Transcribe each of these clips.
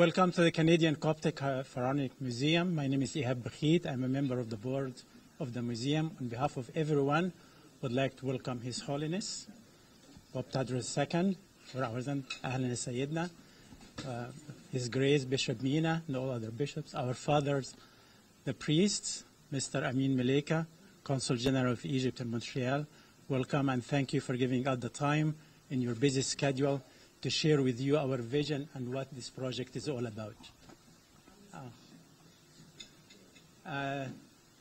Welcome to the Canadian Coptic Pharaonic Museum. My name is Ihab Bakhit. I'm a member of the board of the museum. On behalf of everyone, I would like to welcome His Holiness, Pope Tواضروس II, Ahlan Sayyidina, His Grace Bishop Mina, and all other bishops, our fathers, the priests, Mr. Amin Maleka, Consul General of Egypt in Montreal. Welcome and thank you for giving us the time in your busy schedule to share with you our vision and what this project is all about.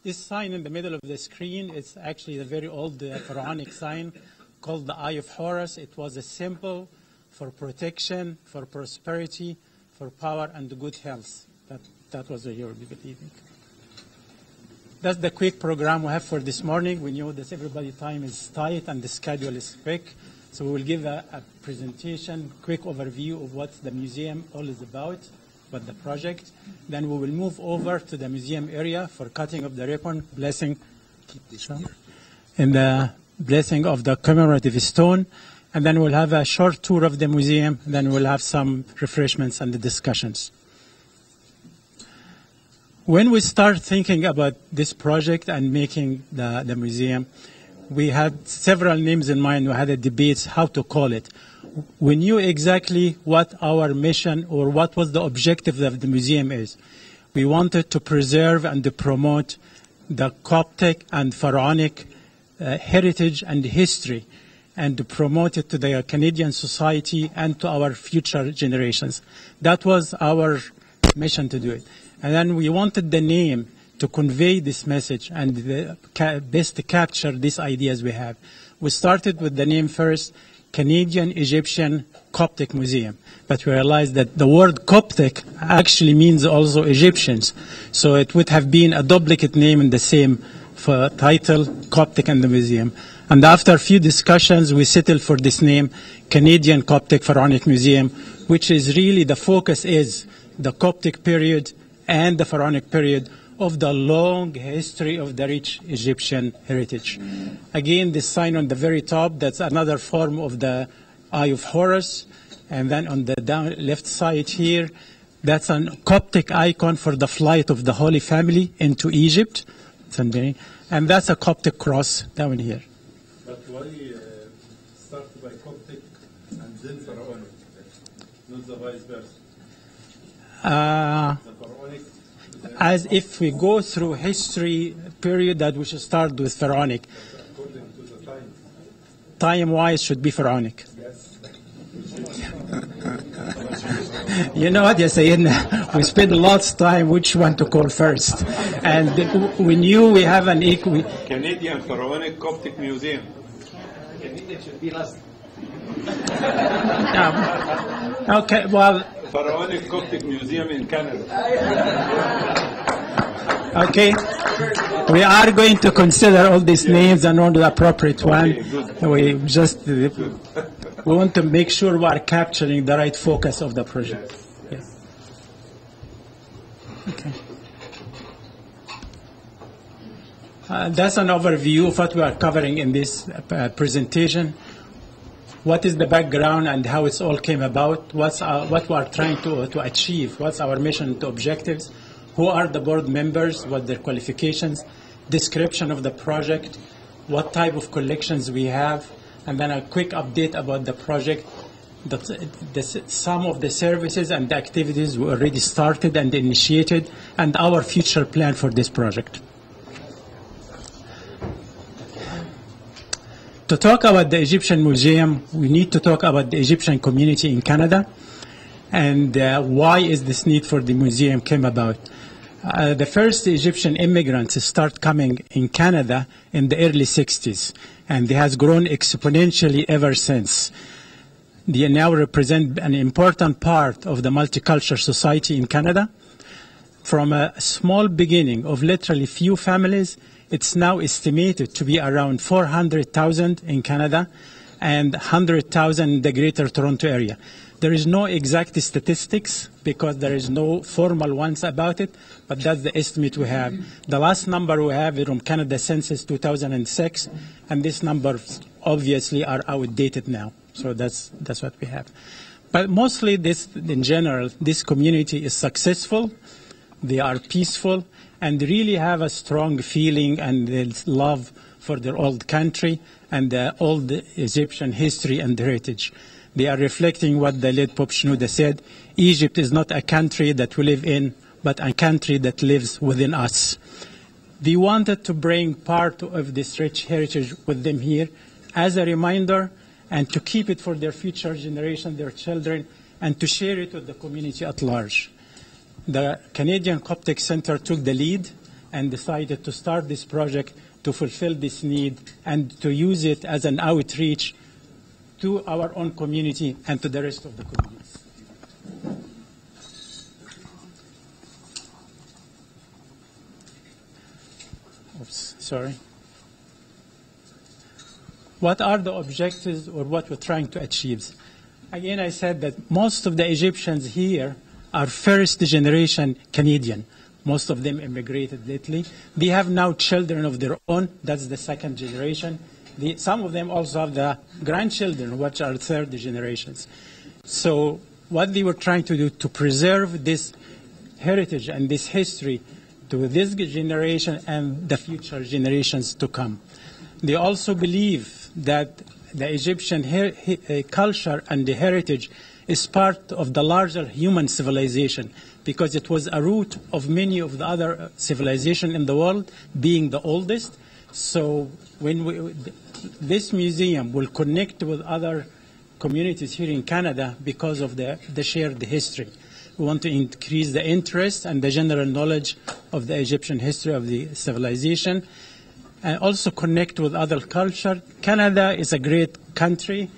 This sign in the middle of the screen is actually a very old pharaonic sign called the Eye of Horus. It was a symbol for protection, for prosperity, for power and good health. That was what you were believing. That's the quick program we have for this morning. We know that everybody's time is tight and the schedule is quick. So we will give a presentation, quick overview of what the museum all is about the project. Then we will move over to the museum area for cutting of the ribbon, blessing, and the blessing of the commemorative stone. And then we'll have a short tour of the museum. Then we'll have some refreshments and the discussions. When we start thinking about this project and making the museum, we had several names in mind. We had a debate how to call it. We knew exactly what our mission or what was the objective of the museum is. We wanted to preserve and to promote the Coptic and Pharaonic heritage and history and to promote it to the Canadian society and to our future generations. That was our mission to do it. And then we wanted the name to convey this message and best to capture these ideas we have. We started with the name first, Canadian Egyptian Coptic Museum, but we realized that the word Coptic actually means also Egyptians. So it would have been a duplicate name in the same title, Coptic and the Museum. And after a few discussions, we settled for this name, Canadian Coptic Pharaonic Museum, which is really the focus is the Coptic period and the Pharaonic period of the long history of the rich Egyptian heritage. Again, this sign on the very top, that's another form of the Eye of Horus. And then on the left side here, that's a Coptic icon for the flight of the Holy Family into Egypt. And that's a Coptic cross down here. But why start by Coptic and then Pharaonic, not the vice versa? As if we go through history period, that we should start with Pharaonic. According to the time. Time-wise should be Pharaonic. Yes. You know what, yes, we spent a lot of time which one to call first. And we knew we have an equal... Canadian Pharaonic Coptic Museum. Canadian should be last. Okay, well... Pharaonic Coptic Museum in Canada. Okay, we are going to consider all these names and on the appropriate one. We want to make sure we are capturing the right focus of the project. Yes. Okay. That's an overview of what we are covering in this presentation. What is the background and how it all came about? What we are trying to achieve? What's our mission and objectives? Who are the board members? What their qualifications? Description of the project? What type of collections we have? And then a quick update about the project. Some of the services and the activities we already started and initiated, and our future plan for this project. To talk about the Egyptian Museum, we need to talk about the Egyptian community in Canada and why is this need for the museum came about. The first Egyptian immigrants start coming in Canada in the early 60s, and it has grown exponentially ever since. They now represent an important part of the multicultural society in Canada. From a small beginning of literally few families, it's now estimated to be around 400,000 in Canada and 100,000 in the Greater Toronto area. There is no exact statistics because there is no formal ones about it, but that's the estimate we have. The last number we have is from Canada Census 2006, and these numbers obviously are outdated now. So that's what we have. But mostly this, in general, this community is successful, they are peaceful, and really have a strong feeling and love for their old country and the old Egyptian history and heritage. They are reflecting what the late Pope Shenouda said: Egypt is not a country that we live in, but a country that lives within us. They wanted to bring part of this rich heritage with them here as a reminder, and to keep it for their future generation, their children, and to share it with the community at large. The Canadian Coptic Center took the lead and decided to start this project to fulfill this need and to use it as an outreach to our own community and to the rest of the communities. Oops, sorry. What are the objectives or what we're trying to achieve? Again, I said that most of the Egyptians here are first-generation Canadian. Most of them immigrated lately. They have now children of their own. That's the second generation. Some of them also have the grandchildren, which are third generations. So what they were trying to do to preserve this heritage and this history to this generation and the future generations to come. They also believe that the Egyptian culture and the heritage is part of the larger human civilization, because it was a root of many of the other civilizations in the world, being the oldest. So when this museum will connect with other communities here in Canada because of the shared history. We want to increase the interest and the general knowledge of the Egyptian history of the civilization, and also connect with other culture. Canada is a great country.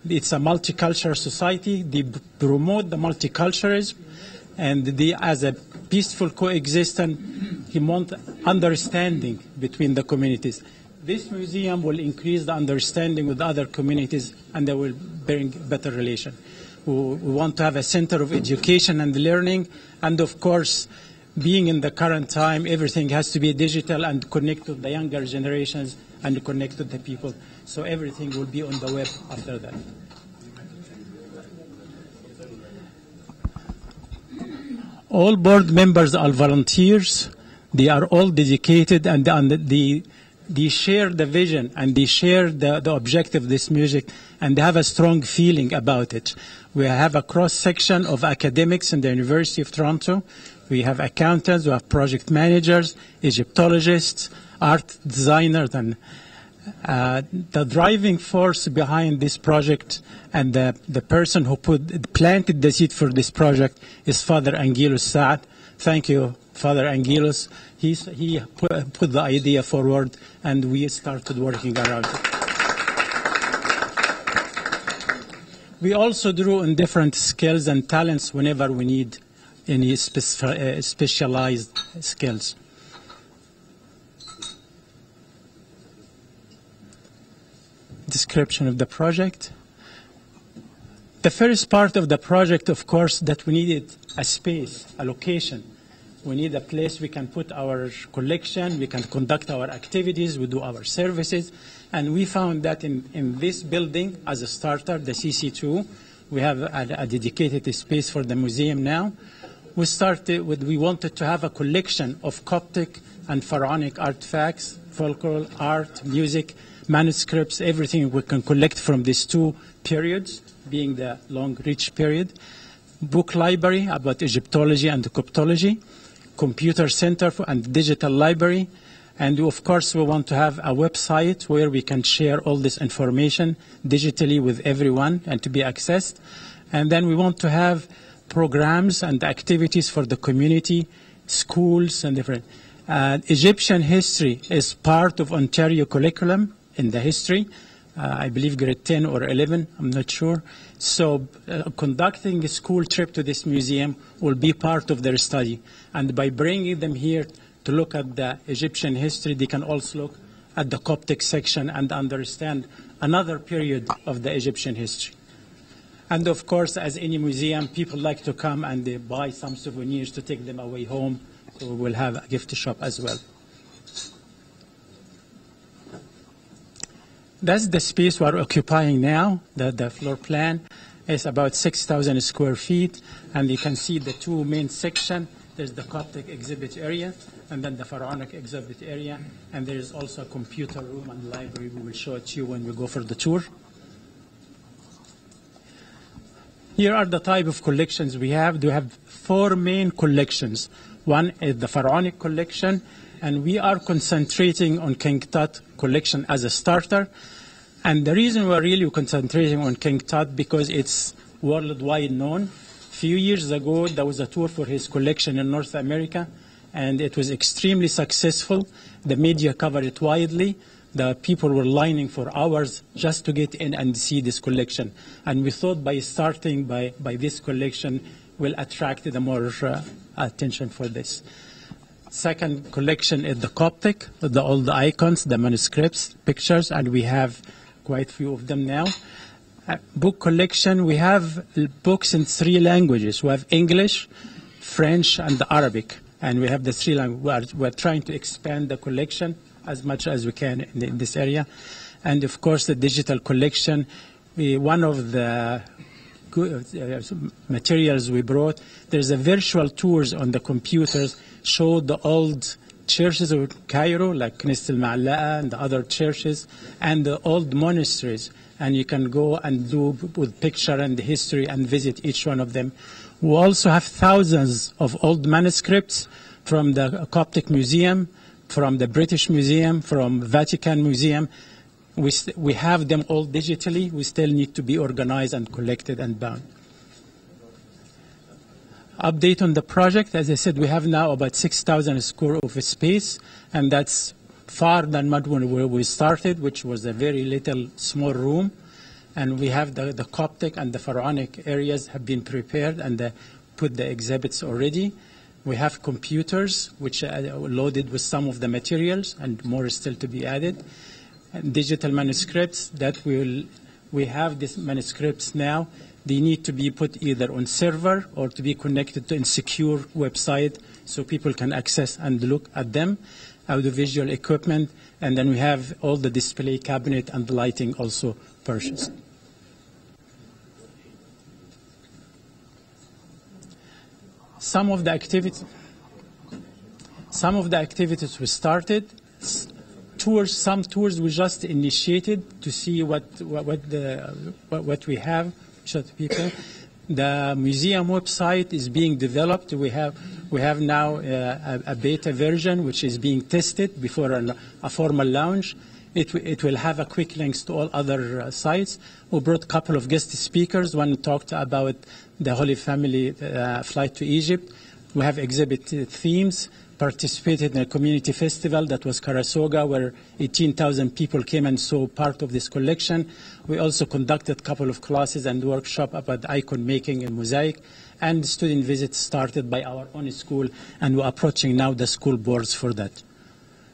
It's a multicultural society. They promote the multiculturalism, and they, as a peaceful coexistence, they want understanding between the communities. This museum will increase the understanding with other communities, and they will bring better relation. We want to have a center of education and learning, and of course, being in the current time, everything has to be digital and connect to the younger generations and connect to the people. So everything will be on the web after that. All board members are volunteers. They are all dedicated, and they share the vision and they share the objective of this music, and they have a strong feeling about it. We have a cross-section of academics in the University of Toronto. We have accountants, we have project managers, Egyptologists, art designers, and the driving force behind this project and the person who planted the seed for this project is Father Angelos Saad. Thank you, Father Angelos. He put the idea forward, and we started working around it. We also drew on different skills and talents whenever we need any specialized skills. Description of the project. The first part of the project, of course, that we needed a space, a location. We need a place we can put our collection, we can conduct our activities, we do our services. And we found that in this building, as a starter, the CC2, we have a dedicated space for the museum now. We wanted to have a collection of Coptic and Pharaonic artifacts, folklore, art, music, manuscripts, everything we can collect from these two periods, being the long, rich period. Book library about Egyptology and Coptology, computer center and digital library, and of course we want to have a website where we can share all this information digitally with everyone and to be accessed. And then we want to have programs and activities for the community, schools and different. Egyptian history is part of Ontario curriculum in the history. I believe grade 10 or 11, I'm not sure. So conducting a school trip to this museum will be part of their study. And by bringing them here to look at the Egyptian history, they can also look at the Coptic section and understand another period of the Egyptian history. And of course, as any museum, people like to come and they buy some souvenirs to take them away home. So we'll have a gift shop as well. That's the space we're occupying now, the floor plan. It's about 6,000 square feet, and you can see the two main sections. There's the Coptic exhibit area, and then the Pharaonic exhibit area, and there is also a computer room and library. We will show it to you when we go for the tour. Here are the type of collections we have. We have four main collections. One is the Pharaonic collection, and we are concentrating on King Tut collection as a starter. And the reason we're really concentrating on King Tut because it's worldwide known. A few years ago, there was a tour for his collection in North America, and it was extremely successful. The media covered it widely. The people were lining for hours just to get in and see this collection. And we thought by starting by this collection will attract the more attention for this. Second collection is the Coptic, all the icons, the manuscripts, pictures, and we have quite a few of them now. Book collection, we have books in three languages. We have English, French, and Arabic. And we have the three languages. We're trying to expand the collection as much as we can in this area. And of course, the digital collection, one of the materials we brought, there's a virtual tours on the computers, show the old churches of Cairo, like Knesset-el-Ma'ala'a and the other churches, and the old monasteries. And you can go and do with picture and the history and visit each one of them. We also have thousands of old manuscripts from the Coptic Museum, from the British Museum, from Vatican Museum. We have them all digitally. We still need to be organized and collected and bound. Update on the project. As I said, we have now about 6,000 square of space, and that's far than where we started, which was a very little small room. And we have the Coptic and the Pharaonic areas have been prepared and put the exhibits already. We have computers which are loaded with some of the materials, and more is still to be added. And digital manuscripts that we have these manuscripts now. They need to be put either on server or to be connected to a secure website so people can access and look at them. Audiovisual equipment, and then we have all the display cabinet and the lighting also purchased. Some of the activities we started. Some tours we just initiated to see what we have. Show to people. The museum website is being developed. We have now a beta version which is being tested before a formal launch. It will have a quick links to all other sites. We brought a couple of guest speakers. One talked about the Holy Family flight to Egypt. We have exhibit themes. Participated in a community festival that was Karasoga, where 18,000 people came and saw part of this collection. We also conducted a couple of classes and workshop about icon making and mosaic, and student visits started by our own school, and we're approaching now the school boards for that.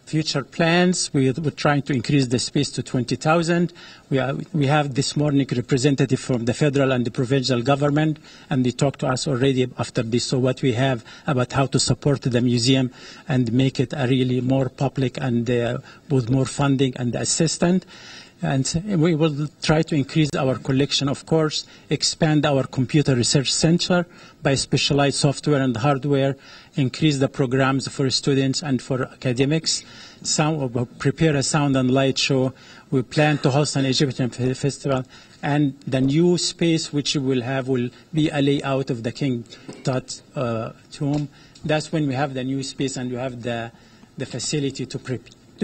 Future plans, we're trying to increase the space to 20,000. We have this morning representative from the federal and the provincial government, and they talked to us already after this. So what we have about how to support the museum and make it a really more public and with more funding and assistance. And we will try to increase our collection, of course, expand our computer research center by specialized software and hardware, increase the programs for students and for academics, prepare a sound and light show. We plan to host an Egyptian festival, and the new space which we will have will be a layout of the King Tut tomb. That's when we have the new space and we have the facility to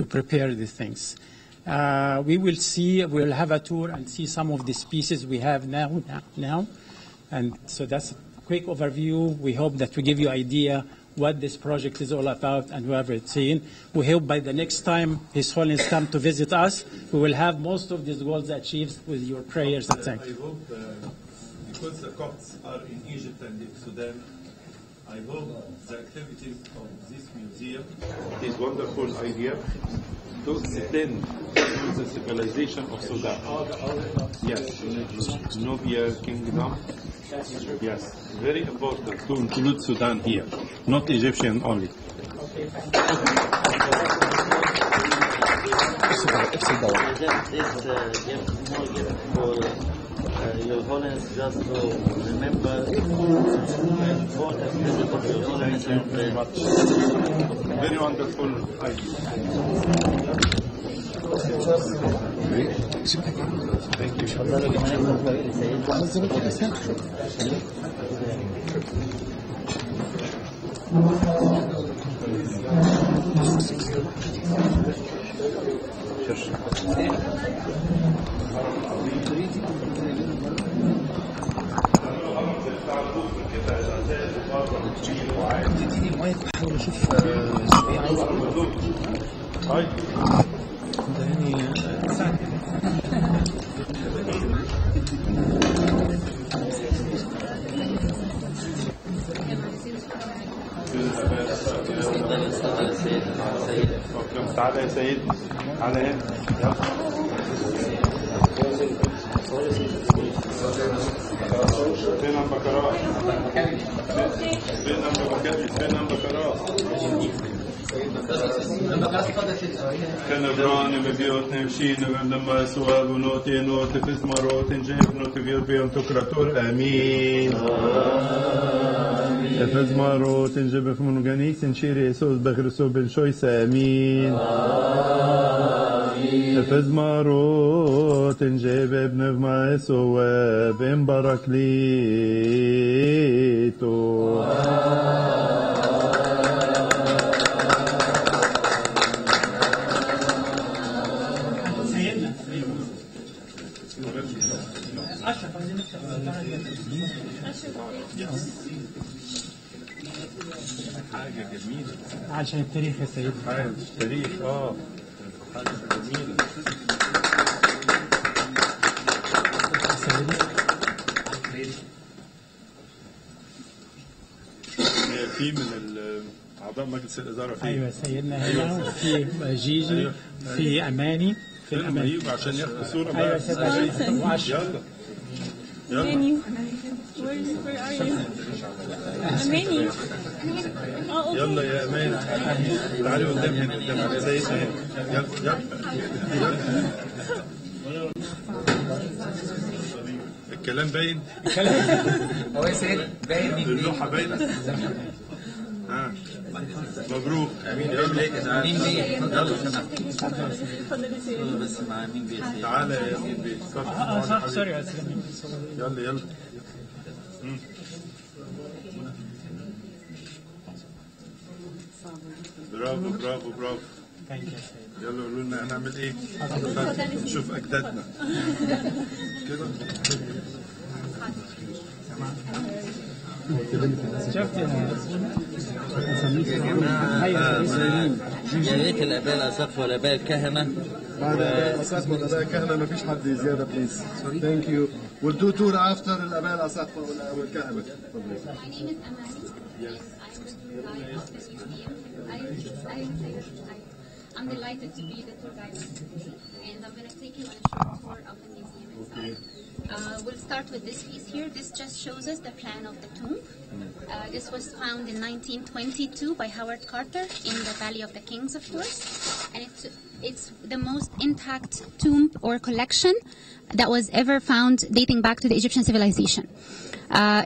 prepare these things. We'll have a tour and see some of these pieces we have now. And so that's a quick overview. We hope that we give you an idea what this project is all about and whoever it's in. We hope by the next time His Holiness come to visit us, we will have most of these goals achieved with your prayers and thanks. I hope, because the Copts are in Egypt and in Sudan, I hope the activities of this museum is wonderful idea to extend the civilization of Sudan. Yes, Nubia Kingdom. Yes, very important to include Sudan here, not Egyptian only. Your Holiness, just to remember, and for the visit of Your Holiness and very much. Very wonderful idea. Thank you. تديني المايك بحاول اشوف ايه عايز طيب تعالى يا سيد تعالى هنا فين البكرات فين البكرات كان براني مبيوتني مشينا لما سواب ونوتي نوتي في زمروت نجيب نوتي بيربيهم تكراتور امين في زمروت نجيب في منغانيس نشيري يسوس بغرسو بالشويس امين في زمروت نجيب ابن ما يسوى بن باراكليتو حاجة جميلة عشان التاريخ يا سيدي. حاجة التاريخ حاجة جميلة. في من أعضاء مجلس الإدارة فيه. أيوة سيدنا هنا في جيجي أيوة. في أماني في الأماني عشان ياخدوا صورة. أيوة سيدنا يلا Many. Where are you? Many. يلا يا أمان تعالي قدام هنا قدام سيدنا يلا الكلام باين؟ هو يا سيد باين اللوحة باينة؟ مبروك يلا يلا بس مع مين بيسير؟ تعالى يا مين بيه صح سوري يلا برافو برافو برافو يلا قولوا لنا هنعمل ايه؟ نشوف اجدادنا كده شفت يا ريت الاباء الاساقفه والاباء الكهنه بعد الاباء الاساقفه والاباء الكهنه ما فيش حد زياده بليز ثانك يو we'll do tour after الاباء الاساقفه والكهنه. I'm delighted to be the tour guide and I'm going to take you on a short tour of the museum itself. We'll start with this piece here. This just shows us the plan of the tomb. This was found in 1922 by Howard Carter in the Valley of the Kings, of course. And it's the most intact tomb or collection that was ever found dating back to the Egyptian civilization.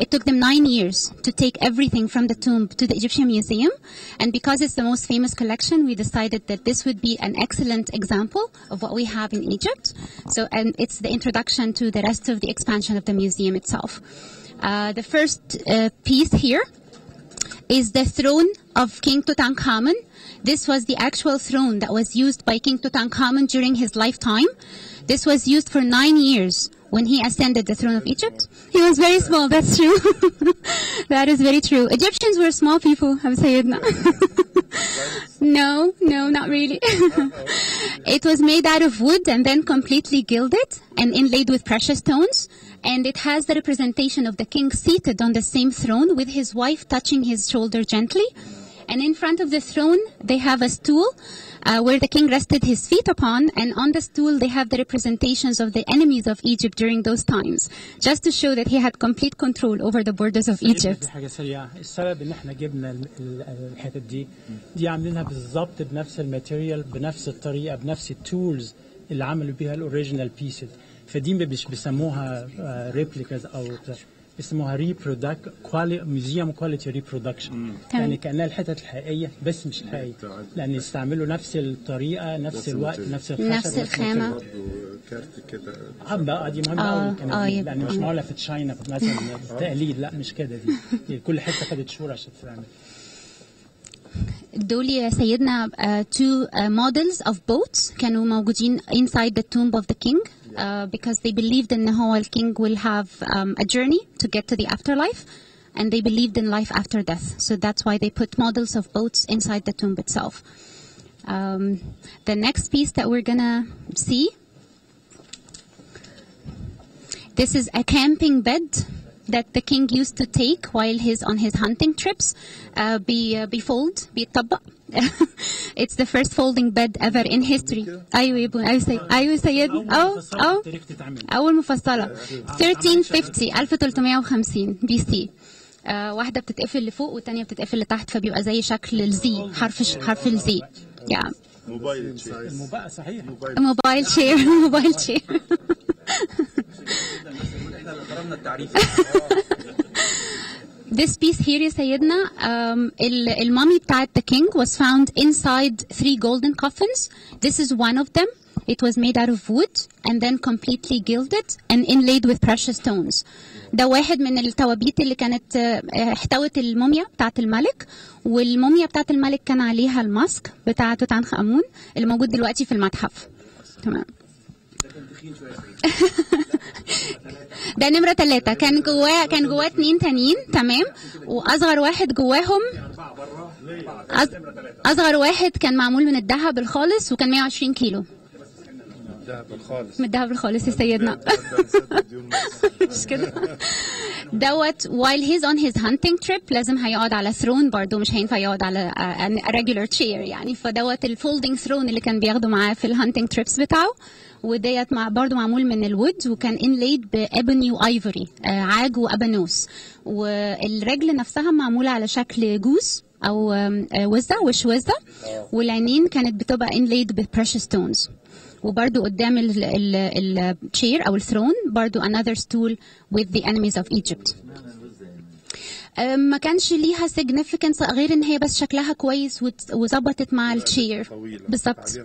It took them 9 years to take everything from the tomb to the Egyptian Museum. And because it's the most famous collection, we decided that this would be an excellent example of what we have in Egypt. And it's the introduction to the rest of the expansion of the museum itself. The first piece here is the throne of King Tutankhamun. This was the actual throne that was used by King Tutankhamun during his lifetime. This was used for 9 years when he ascended the throne of Egypt. He was very small, that's true. That is very true. Egyptians were small people, Sayyidina. No, not really. It was made out of wood and then completely gilded and inlaid with precious stones. And it has the representation of the king seated on the same throne with his wife touching his shoulder gently. And in front of the throne, they have a stool where the king rested his feet upon. And on the stool, they have the representations of the enemies of Egypt during those times, just to show that he had complete control over the borders of Egypt. حاجة سريعة. السبب إن إحنا جبنا الحتة دي عاملينها بالضبط بنفس الماتيريال بنفس الطريقة بنفس التولز اللي عملوا بيها الأوريجينال بيسز. فدي مش بيسموها ريبليكاز او بيسموها ميوزيوم كواليتي ريبرودكشن، يعني كانها الحتت الحقيقيه بس مش الحقيقيه، لان يستعملوا نفس الطريقه نفس الوقت نفس الخشب نفس الخامه. كارت كده بقى دي مهمه قوي لان مش معقوله في تشاينا مثلا تقليد، لا مش كده، دي كل حته خدت شهور عشان تتعمل. دول يا سيدنا two models of boats كانوا موجودين inside the tomb of the king because they believed إن هو king will have a journey to get to the afterlife and they believed in life after death, so that's why they put models of boats inside the tomb itself. The next piece that we're gonna see, this is a camping bed that the king used to take while he's on his hunting trips. بيطبق. It's the first folding bed ever in history. أيوة يا ابني، أيوة سيدنا. أول مفصلة 1350 بي سي. واحدة بتتقفل لفوق والتانية بتتقفل لتحت، فبيبقى زي شكل الزي، حرف الزي. يعني موبايل صحيح. موبايل شير. This piece here يا سيدنا, المامي بتاعت the king was found inside 3 golden coffins. This is one of them. It was made out of wood and then completely gilded and inlaid with precious stones. ده واحد من التوابيت اللي كانت احتوت الموميا بتاعت الملك، والموميا بتاعت الملك كان عليها الماسك بتاع توت عنخ آمون اللي موجود دلوقتي في المتحف. تمام. ده نمرة 3. كان جواه 2 تانيين. تمام. واصغر واحد جواهم، اصغر واحد كان معمول من الذهب الخالص وكان 120 كيلو. من الذهب الخالص يا سيدنا. مش كده. دوت while he's on his hunting trip لازم هيقعد على throne برضو، مش هينفع يقعد على regular chair يعني، فدوت الفولدنج throne اللي كان بياخده معاه في الهانتنج تريبس بتاعه. وديت برضو معمول من الوود وكان inlaid بابني وايفوري، عاج وابانوس. والرجل نفسها معمولة على شكل جوز او وش وزة، والعينين كانت بتبقى inlaid بprecious stones. وبرضو قدام الشير او الثرون برضو another stool with the enemies of Egypt. ما كانش ليها significance غير ان هي بس شكلها كويس وظبطت مع الشير. بالظبط.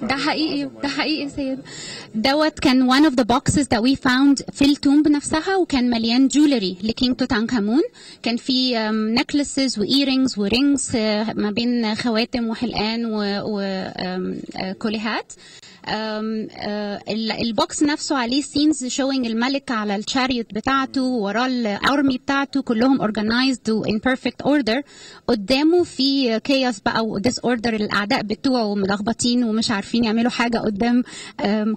ده حقيقي يا سيد. دوت كان one of the boxes that we found في التومب نفسها، وكان مليان جولري لكينج توت عنخ آمون. كان في necklaces و earrings و rings ما بين خواتم وحلقان وكوليهات. البوكس نفسه عليه scenes showing الملك على الشاريوت بتاعته وراه الارمي بتاعته كلهم organized و in perfect order. قدامه في chaos بقى و disorder، الاعداء بتوعه ملخبطين ومش عارفين يعملوا حاجه قدام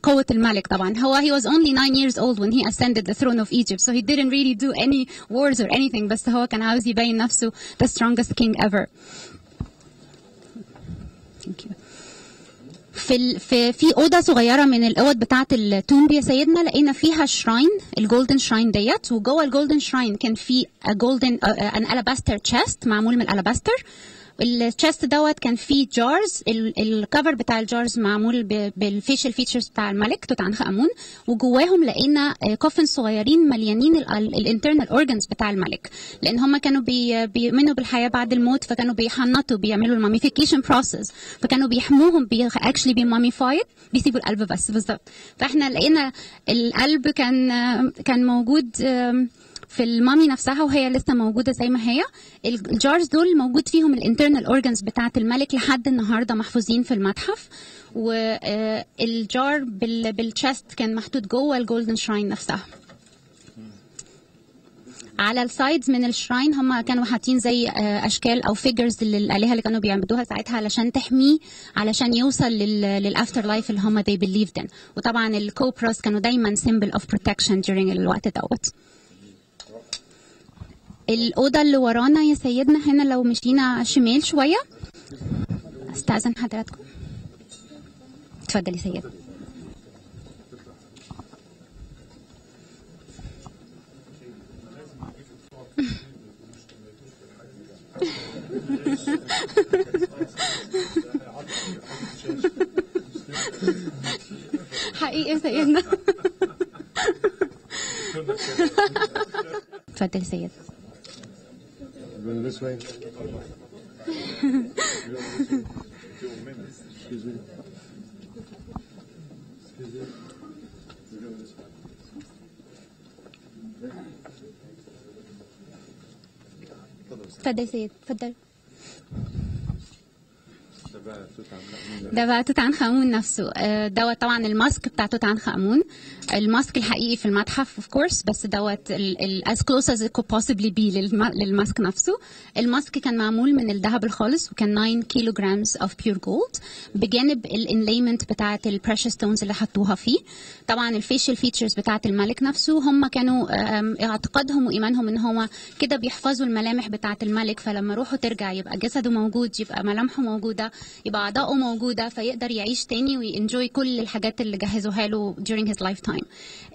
قوه الملك. طبعا he was only 9 years old when he ascended the throne of Egypt, so he didn't really do any wars or anything, بس هو كان عاوز يبين نفسه the strongest king ever. Thank you. في اوضه صغيره من الاوض بتاعه التومب يا سيدنا لقينا فيها شراين، الجولدن شراين ديت، وجوه الجولدن شراين كان في جولدن ان الاباستر تشيست معمول من الالاباستر. التشيست دوت كان فيه جارز، الكفر بتاع الجارز معمول بالفيشل فيتشرز بتاع الملك توت عنخ آمون، وجواهم لقينا كوفن صغيرين مليانين الانترنال اورجانز بتاع الملك، لان هم كانوا بيؤمنوا بالحياه بعد الموت، فكانوا بيحنطوا بيعملوا الماميفيكيشن بروسيس، فكانوا بيحموهم اكشلي بيماميفايد، بيسيبوا القلب بس. بالظبط. فاحنا لقينا القلب كان موجود في المامي نفسها وهي لسه موجوده زي ما هي. الجارز دول موجود فيهم الانترنال اورجانز بتاعه الملك لحد النهارده محفوظين في المتحف. والجار بالتشست كان محطوط جوه الجولدن شراين نفسها. على السايدز من الشراين هم كانوا حاطين زي اشكال او فيجرز للالهه اللي كانوا بيعبدوها ساعتها علشان تحميه، علشان يوصل للافتر لايف اللي هم they believed in. وطبعا الكوبراس كانوا دايما symbol of protection during الوقت دوت. الأوضة اللي ورانا يا سيدنا هنا لو مشينا شمال شوية، استأذن حضراتكم. اتفضل يا سيدنا. حقيقي سيدنا. اتفضل سيد. اتفضل سيد، اتفضل. ده بقى توت عنخ آمون نفسه. دوت طبعا الماسك بتاع توت عنخ آمون، الماسك الحقيقي في المتحف اوف كورس، بس دوت as close as it could possibly be للماسك نفسه. الماسك كان معمول من الذهب الخالص، وكان 9 كيلوغرامز of pure gold، بجانب الانليمنت بتاعه البريشس ستونز اللي حطوها فيه. طبعا الفيشل فيتشرز بتاعه الملك نفسه، هم كانوا اعتقادهم وايمانهم ان هو كده بيحفظوا الملامح بتاعه الملك، فلما روحه ترجع يبقى جسده موجود، يبقى ملامحه موجوده، يبقى أعضاءه موجودة، فيقدر يعيش تاني وينجوي كل الحاجات اللي جهزوها له during his lifetime.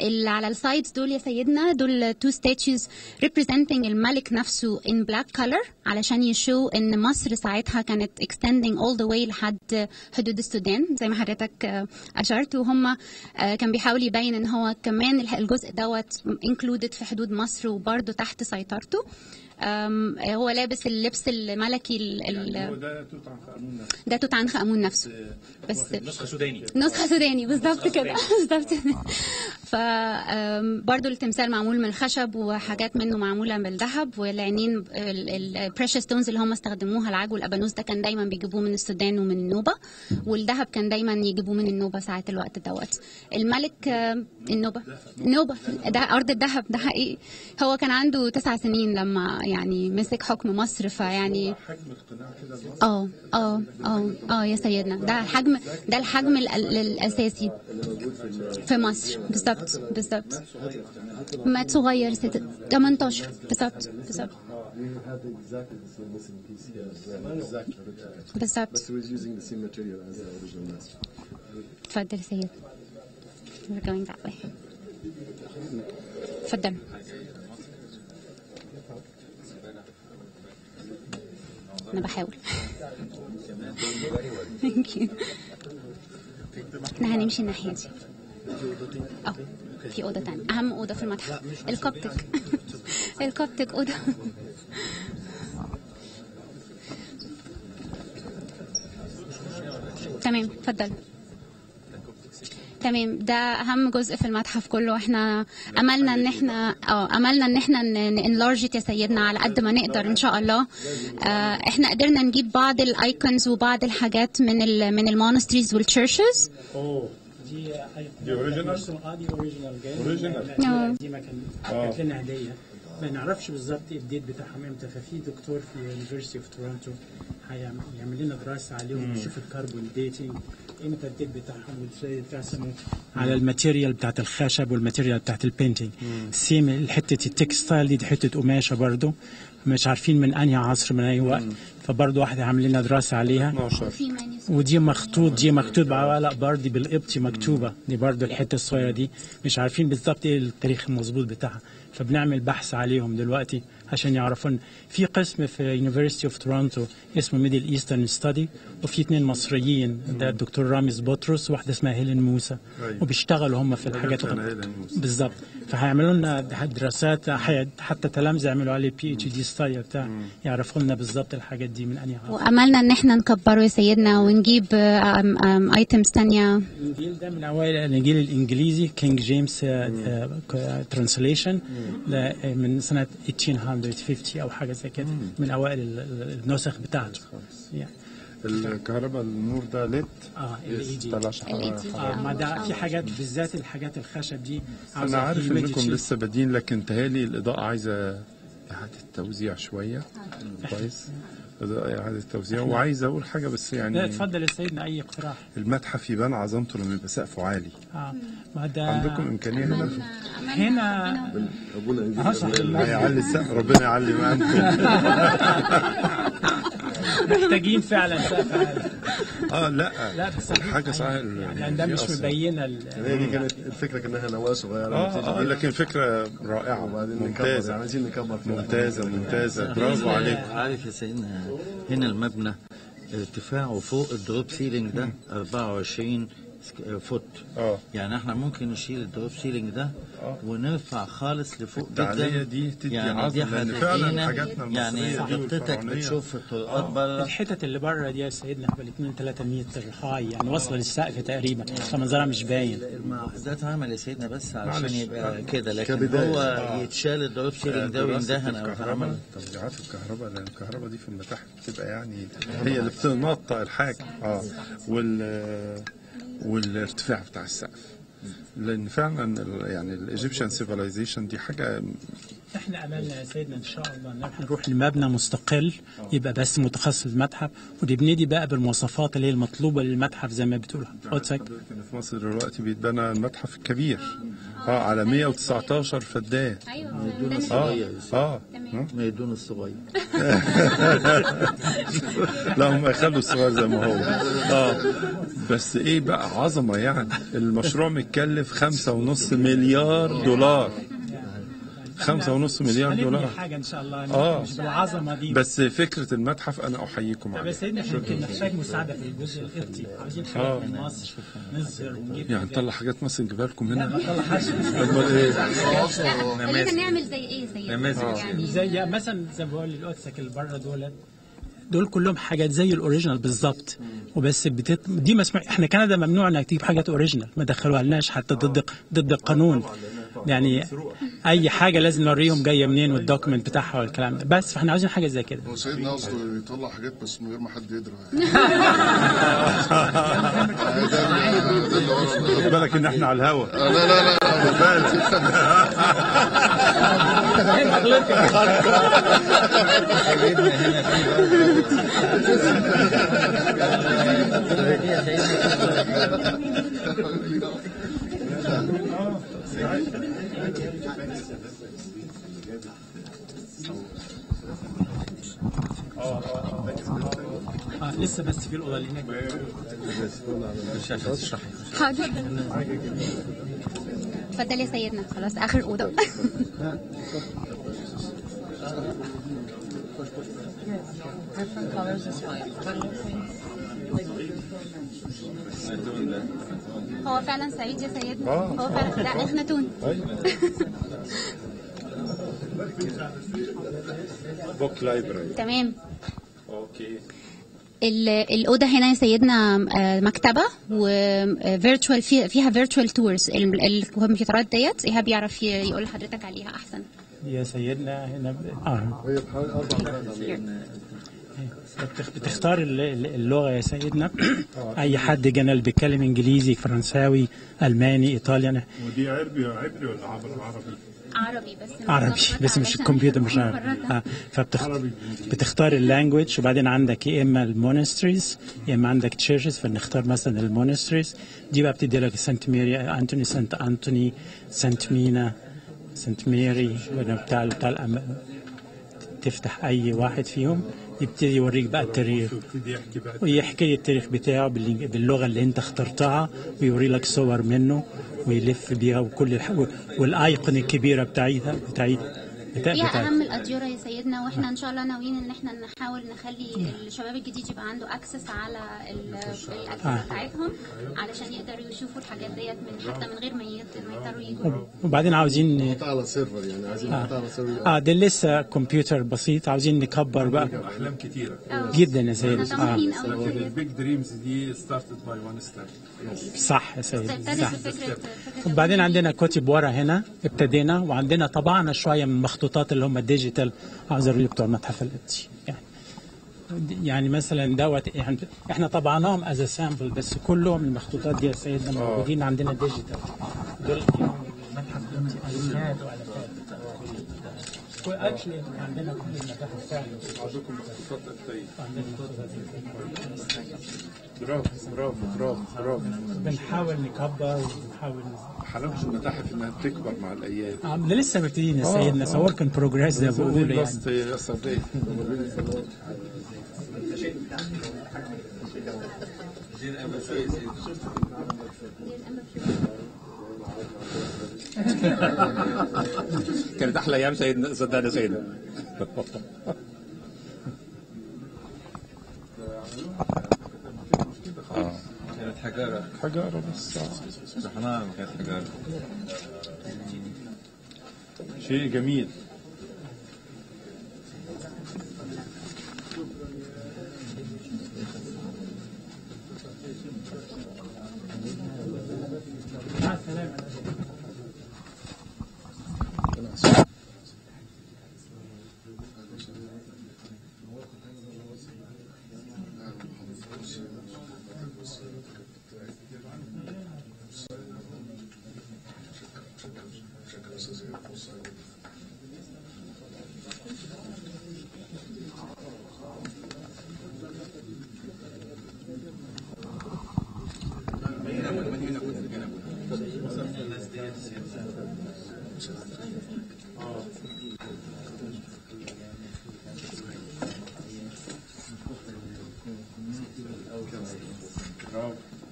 اللي على السايدز دول يا سيدنا دول 2 statues representing الملك نفسه in black color، علشان يشو ان مصر ساعتها كانت extending all the way لحد حدود السودان زي ما حضرتك أشرت، وهم كان بيحاول يبين ان هو كمان الجزء دوت included في حدود مصر وبرضه تحت سيطرته. هو لابس اللبس الملكي يعني هو ده توت عنخ آمون نفسه. ده توت عنخ آمون نفسه بس نسخة سوداني بالظبط كده بالظبط. فبرضه التمثال معمول من الخشب وحاجات منه معموله بالذهب، والعينين البريشس ستونز اللي هم استخدموها العاج والابانوس ده كان دايما بيجيبوه من السودان ومن النوبه، والذهب كان دايما يجيبوه من النوبه ساعه الوقت دوت. الملك النوبه ده ارض الذهب، ده حقيقي. هو كان عنده 9 سنين لما يعني مسك حكم مصر، فيعني حجم القناع كده يا سيدنا ده الحجم الاساسي في مصر بالظبط. مات صغير 18 بالظبط اتفضل سيد. We're going that way. اتفضل. أنا بحاول. Thank you. احنا هنمشي الناحية دي. في أوضة تانية، أهم أوضة في المتحف القبطك أوضة. تمام اتفضل. تمام، ده اهم جزء في المتحف كله. احنا املنا ان احنا نلارجت يا سيدنا على قد ما نقدر ان شاء الله. احنا قدرنا نجيب بعض الايكونز وبعض الحاجات من المونستريز والتشيرشز. دي اوريجينال دي ما كانت لنا هديه، ما نعرفش بالظبط الديت بتاعهم امتى، ففي دكتور في يونيفرسيتي اوف تورونتو هيعمل لنا دراسه عليهم ويشوف الكربون ديتنج امتى الديت بتاعهم، وازاي يترسموا على الماتيريال بتاعت الخشب والماتيريال بتاعت البينتينج. سيم حته التكستايل دي حته قماشه برضو مش عارفين من انهي عصر من اي وقت، فبرضه واحده عامل لنا دراسه عليها. ودي مخطوط بعلق بردي بالقبطي مكتوبه، دي برضه الحته الصغيره دي مش عارفين بالظبط ايه التاريخ المظبوط بتاعها، فبنعمل بحث عليهم دلوقتي عشان يعرفون. في قسم في يونيفرسيتي اوف تورونتو اسمه ميدل ايسترن ستادي، وفي 2 مصريين، ده الدكتور رامز بطرس وواحده اسمها هيلين موسى، وبيشتغلوا هم في الحاجات بالظبط. فهيعملوا لنا دراسات، حتى تلامذه يعملوا عليه PhD ستادي بتاع يعرفوا لنا بالظبط الحاجات دي من انهي عصر. واملنا ان احنا نكبره يا سيدنا ونجيب ايتمز ثانيه. الانجيل ده من اوائل الانجيل الانجليزي، كينج جيمس ترانسليشن، من سنه 1850 او حاجه زي كده، من اوائل النسخ بتاعته. الكهرباء النور ده ليد ما ده في حاجات بالذات الحاجات الخشب دي. انا عارف انكم لسه بادين، لكن تهيألي الاضاءه عايزه اعاده توزيع شويه. كويس، اعاده توزيع. وعايز اقول حاجه بس يعني. اتفضل يا سيدنا، اي اقتراح. المتحف يبان عظمته لما يبقى سقفه عالي. ما ده عندكم امكانيه هنا ربنا يعلي السقف، ربنا يعلي ما عندكم. محتاجين فعلا سقف عالي. لا بس حاجه صحيح يعني ده مش مبينه هي دي كانت الفكره كانها نواه صغيره. لكن فكره رائعه ممتازه. عايزين نكبر ممتازه برافو عليك. عارف يا سيدنا هنا المبنى ارتفاعه فوق الدروب سيلينج ده 24 فوت. يعني احنا ممكن نشيل الدروب سيلينج ده ونرفع خالص لفوق جدا. التعلية دي تدي يعني عظم، لان فعلا حاجاتنا المصريه يعني حضرتك بتشوف الطرقات بره. الحتت اللي بره دي يا سيدنا حوالي 2-3 متر هاي، يعني واصله للسقف تقريبا، فمنظرها مش باين. ده اتعمل يا سيدنا بس علشان يبقى كده، لكن هو يتشال الدروب سيلينج ده ويندهن او يتعمل توزيعات الكهرباء، لان الكهرباء دي في المتاحف بتبقى يعني هي اللي بتنطق الحاجه. والارتفاع بتاع السقف، لان فعلا يعني الايجيبشن سيفيلايزيشن دي حاجه. احنا املنا يا سيدنا ان شاء الله ان احنا نروح لمبنى مستقل يبقى بس متخصص متحف، ونبتدي بقى بالمواصفات اللي هي المطلوبه للمتحف زي ما بتقول حضرتك. في مصر دلوقتي بيتبنى المتحف الكبير على 119 فدان. ميدون الصغير. ميدون الصغير. لا هم يخلوا الصغير زي ما هو. بس ايه بقى عظمه يعني. المشروع متكلف 5.5 مليار دولار. 5.5 مليار دولار. حاجه ان شاء الله مش بالعظمه دي. بس فكره المتحف انا احييكم عليها. بس سيدنا يمكن نحتاج مساعده في الجزء القبطي، عاوزين حاجات من مصر نظهر ونجيب. يعني نطلع حاجات مصر نجيبها لكم هنا. لا نطلع حاجه. خلينا نعمل زي ايه؟ زي مثلا زي ما بقول القدسك اللي بره دول كلهم حاجات زي الاوريجينال بالظبط، وبس دي مسموح. احنا كندا ممنوع انك تجيب حاجات اوريجينال، ما دخلوها لناش حتى ضد القانون. يعني اي حاجه لازم نوريهم جايه منين والدوكيمنت بتاعها والكلام ده، بس فاحنا عاوزين حاجه زي كده. هو سيدنا قصده يطلع حاجات بس من غير ما حد يدرى خد بالك ان احنا على الهوا. لا لسه بس في الاوضه اللي هناك. حاضر. اتفضل يا سيدنا. خلاص اخر اوضه. هو فعلا سعيد يا سيدنا. هو فعلا لا احنا تون. بوك لايبراري. تمام. اوكي. الأوضة هنا يا سيدنا مكتبة وفيرتشوال فيها فيرتشوال تورز. الكمبيوترات ديت إيهاب يعرف يقول لحضرتك عليها أحسن. يا سيدنا هنا بتختار اللغة يا سيدنا. أي حد جنال بيتكلم إنجليزي، فرنساوي، ألماني، إيطاليا. ودي عربي ولا عربي؟ عربي بس مش الكمبيوتر مش عربي. فبتختار اللانجوج، وبعدين عندك يا اما المونستريز يا اما عندك تشيرشز، فنختار مثلا المونستريز. دي بقى بتدي لك سانت ميري انتوني، سانت انتوني، سانت مينا، سانت ميري، بتاع تفتح اي واحد فيهم يبتدي يوريك بقى التاريخ، ويحكي التاريخ بتاعه باللغه اللي انت اخترتها، ويوري لك صور منه ويلف بيها وكل والايقونه الكبيره بتاعتها. هي اهم الاديره يا سيدنا، واحنا ان شاء الله ناويين ان احنا نحاول نخلي الشباب الجديد يبقى عنده اكسس على الاجهزه بتاعتهم علشان يقدروا يشوفوا الحاجات ديت حتى من غير ما يضطروا يجوا. وبعدين عايزين نحطها على سيرفر، يعني عايزين نحطها على سيرفر. ده لسه كمبيوتر بسيط، عاوزين نكبر بقى. احلام كتيره جدا يا سيدنا. البيج دريمز دي ستارتد باي وان ستيب. صح يا سيدنا. وبعدين عندنا كتب ورا هنا ابتدينا، وعندنا طبعنا شويه من المخطوطات اللي هم الديجيتال، عاوز اوريك بتوع المتحف القبطي. يعني مثلا دوت احنا طبعناهم از سامبل، بس كلهم المخطوطات دي يا سيدنا موجودين عندنا ديجيتال. دول المتحف القبطي الفات والافات. واكشلي عندنا كل المتاحف فعلا. عندكم مخطوطات قبطيه. برافو. بنحاول نكبر وبنحاول. حلاوه المتاحف انها بتكبر مع الايام. لسه مبتدئين يا سيدنا. صور كان بروجريس زي ما بيقولوا يعني. كانت احلى ايام سيدنا، صدقني سيدنا. كانت حجارة بس رحناها كانت حجارة. شيء جميل.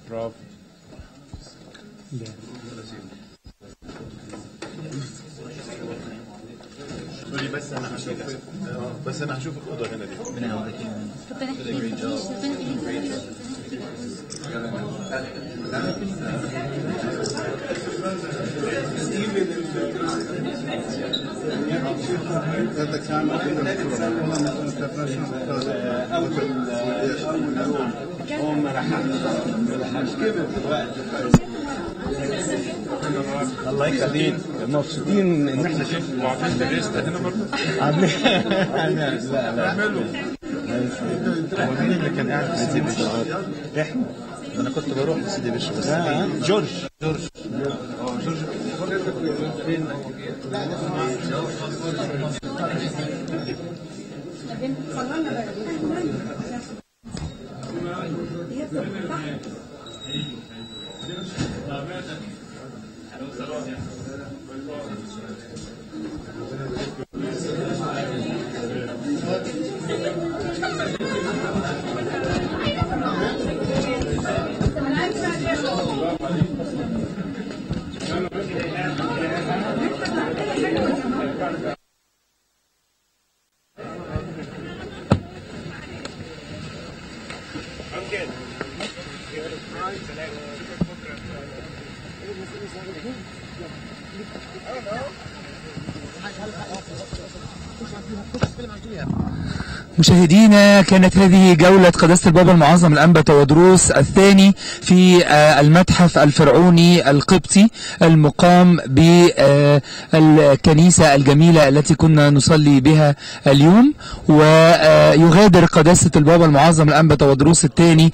برافو. بس انا هشوف الاوضه هنا دي. الله يخليك، مبسوطين ان احنا شايفين وعاملين دريستا هنا برضه؟ لا اعملوا. هو مين اللي كان قاعد في سيدي بشر؟ احنا. انا كنت بروح لسيدي بشر بس. جورج. مشاهدينا، كانت هذه جولة قداسة البابا المعظم الأنبا تواضروس الثاني في المتحف الفرعوني القبطي المقام بالكنيسة الجميلة التي كنا نصلي بها اليوم. ويغادر قداسة البابا المعظم الأنبا تواضروس الثاني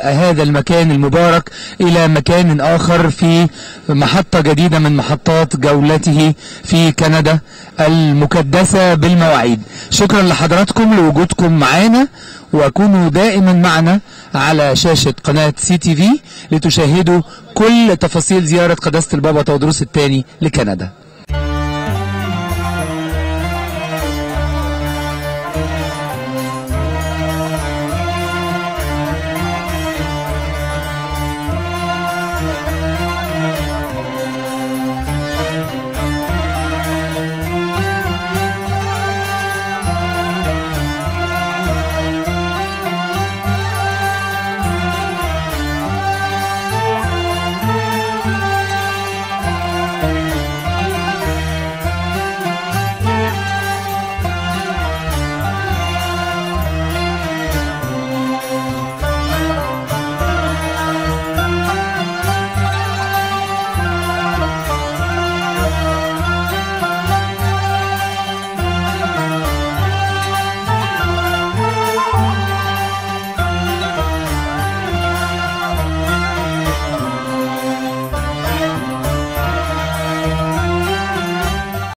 هذا المكان المبارك إلى مكان آخر في محطة جديدة من محطات جولته في كندا المقدسة بالمواعيد. شكرا لحضراتكم لوجودكم معنا، وكونوا دائما معنا على شاشة قناة CTV لتشاهدوا كل تفاصيل زيارة قداسة البابا تواضروس الثاني لكندا.